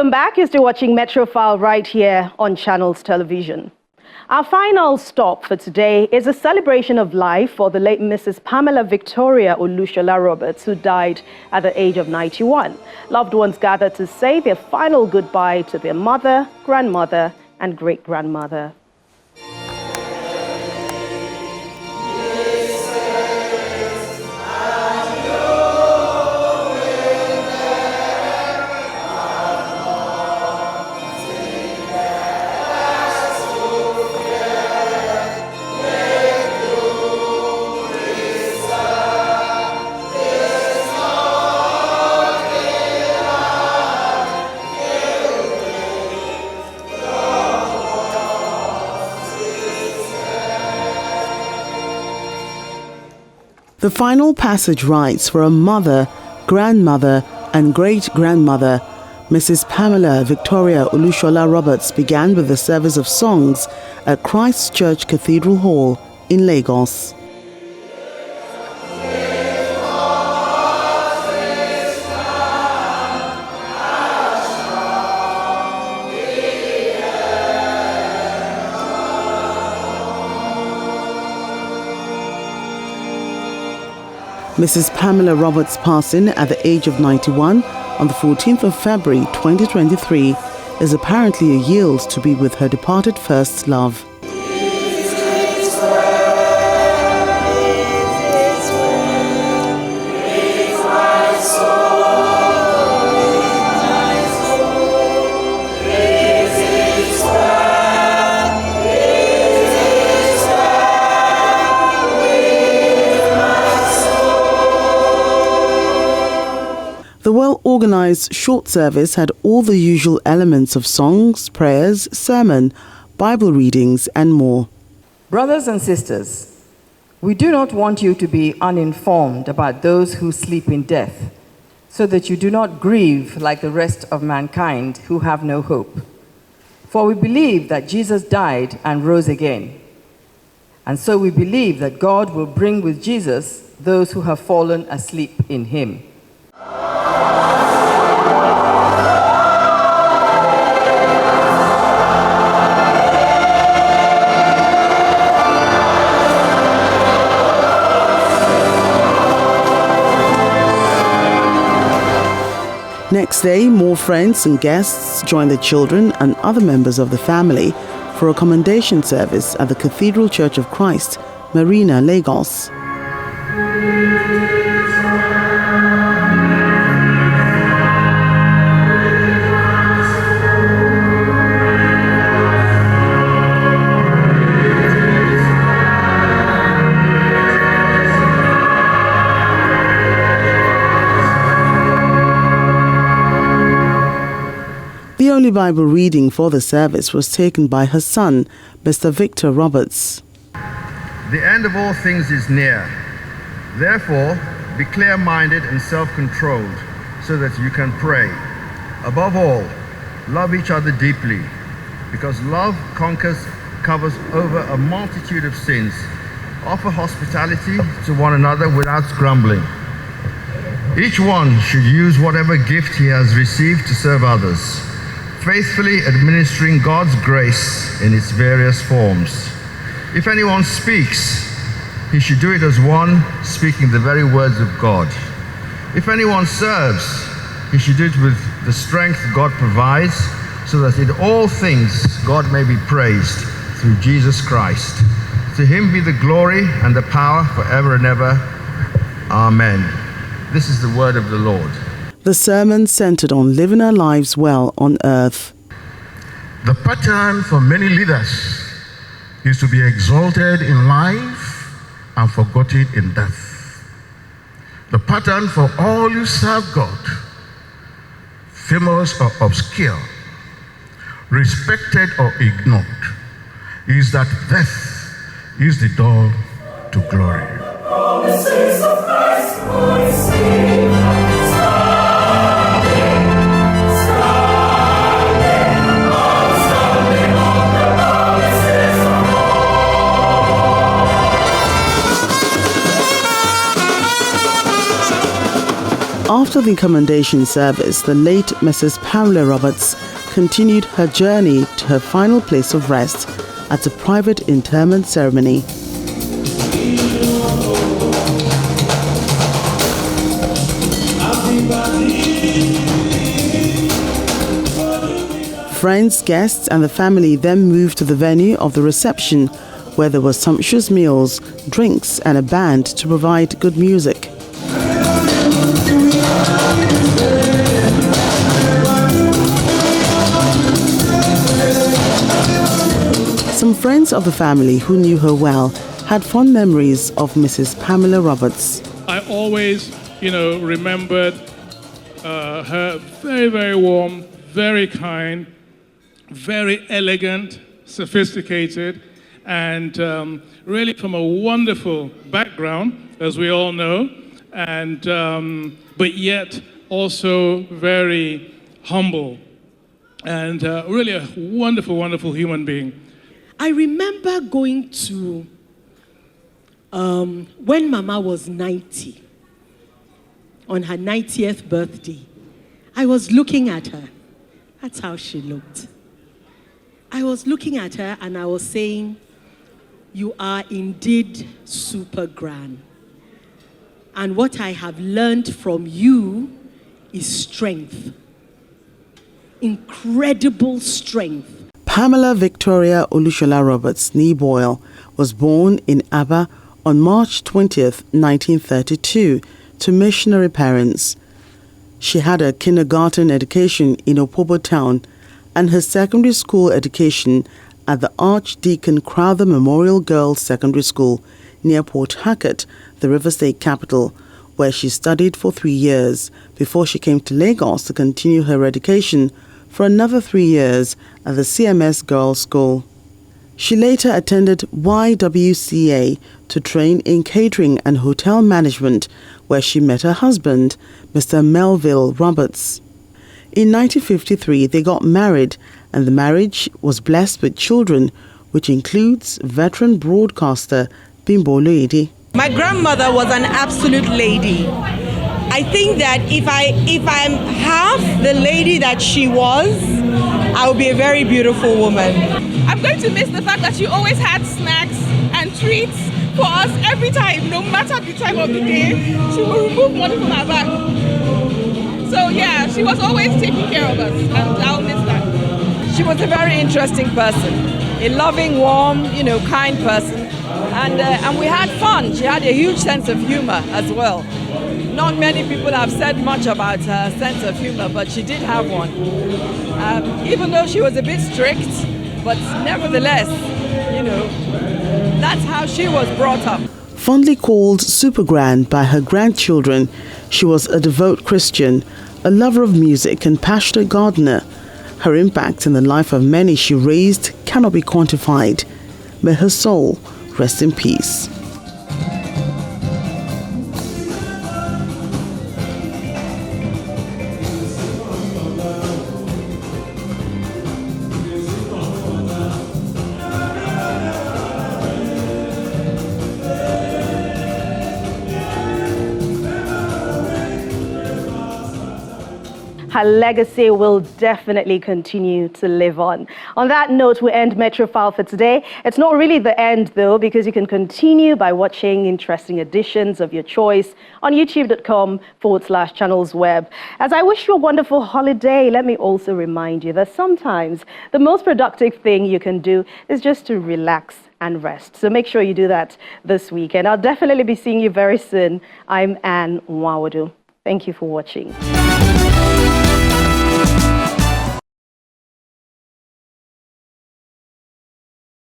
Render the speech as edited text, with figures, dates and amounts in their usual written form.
Welcome back. You're still watching Metro File right here on Channels Television. Our final stop for today is a celebration of life for the late Mrs. Pamela Victoria Olusola Roberts, who died at the age of 91. Loved ones gathered to say their final goodbye to their mother, grandmother, and great-grandmother. The final passage rites for a mother, grandmother, and great-grandmother, Mrs. Pamela Victoria Olusola Roberts, began with the service of songs at Christ Church Cathedral Hall in Lagos. Mrs. Pamela Roberts' passing at the age of 91 on the 14th of February 2023 is apparently a yield to be with her departed first love. The well-organized short service had all the usual elements of songs, prayers, sermon, Bible readings, and more. Brothers and sisters, we do not want you to be uninformed about those who sleep in death, so that you do not grieve like the rest of mankind who have no hope. For we believe that Jesus died and rose again. And so we believe that God will bring with Jesus those who have fallen asleep in him. Next day, more friends and guests joined the children and other members of the family for a commendation service at the Cathedral Church of Christ, Marina, Lagos. The only Bible reading for the service was taken by her son, Mr. Victor Roberts. The end of all things is near. Therefore, be clear-minded and self-controlled so that you can pray. Above all, love each other deeply, because love covers over a multitude of sins. Offer hospitality to one another without grumbling. Each one should use whatever gift he has received to serve others, faithfully administering God's grace in its various forms. If anyone speaks, he should do it as one speaking the very words of God. If anyone serves, he should do it with the strength God provides, so that in all things God may be praised through Jesus Christ. To him be the glory and the power forever and ever. Amen. This is the word of the Lord. The sermon centered on living our lives well on earth. The pattern for many leaders is to be exalted in life and forgotten in death. The pattern for all who serve God, famous or obscure, respected or ignored, is that death is the door to glory. Promises of Christ, After the commendation service, the late Mrs. Pamela Roberts continued her journey to her final place of rest at a private interment ceremony. Friends, guests, and the family then moved to the venue of the reception, where there were sumptuous meals, drinks, and a band to provide good music. Some friends of the family who knew her well had fond memories of Mrs. Pamela Roberts. I always, remembered her very, very warm, very kind, very elegant, sophisticated, and really from a wonderful background, as we all know, and but yet also very humble, and really a wonderful, wonderful human being. I remember going to, when Mama was 90, on her 90th birthday, I was looking at her. That's how she looked. I was looking at her and I was saying, you are indeed super grand. And what I have learned from you is strength. Incredible strength. Pamela Victoria Olusola Roberts Boyle was born in Aba on March 20th, 1932, to missionary parents. She had a kindergarten education in Opobo town and her secondary school education at the Archdeacon Crowther Memorial Girls Secondary School near Port Harcourt, the River State capital, where she studied for 3 years before she came to Lagos to continue her education for another 3 years at the CMS Girls' School. She later attended YWCA to train in catering and hotel management, where she met her husband, Mr. Melville Roberts. In 1953, they got married, and the marriage was blessed with children, which includes veteran broadcaster Bimbo Oloyede. My grandmother was an absolute lady. I think that if I'm half the lady that she was, I would be a very beautiful woman. I'm going to miss the fact that she always had snacks and treats for us every time, no matter the time of the day. She will remove money from her bag. So yeah, she was always taking care of us, and I'll miss that. She was a very interesting person, a loving, warm, kind person, and we had fun. She had a huge sense of humor as well. Not many people have said much about her sense of humor, but she did have one. Even though she was a bit strict, but nevertheless, that's how she was brought up. Fondly called Super Grand by her grandchildren, she was a devout Christian, a lover of music and passionate gardener. Her impact in the life of many she raised cannot be quantified. May her soul rest in peace. Her legacy will definitely continue to live on. On that note, we end Metrofile for today. It's not really the end, though, because you can continue by watching interesting editions of your choice on youtube.com/channelsweb. As I wish you a wonderful holiday, let me also remind you that sometimes the most productive thing you can do is just to relax and rest. So make sure you do that this weekend. I'll definitely be seeing you very soon. I'm Anne Nwawadu. Thank you for watching.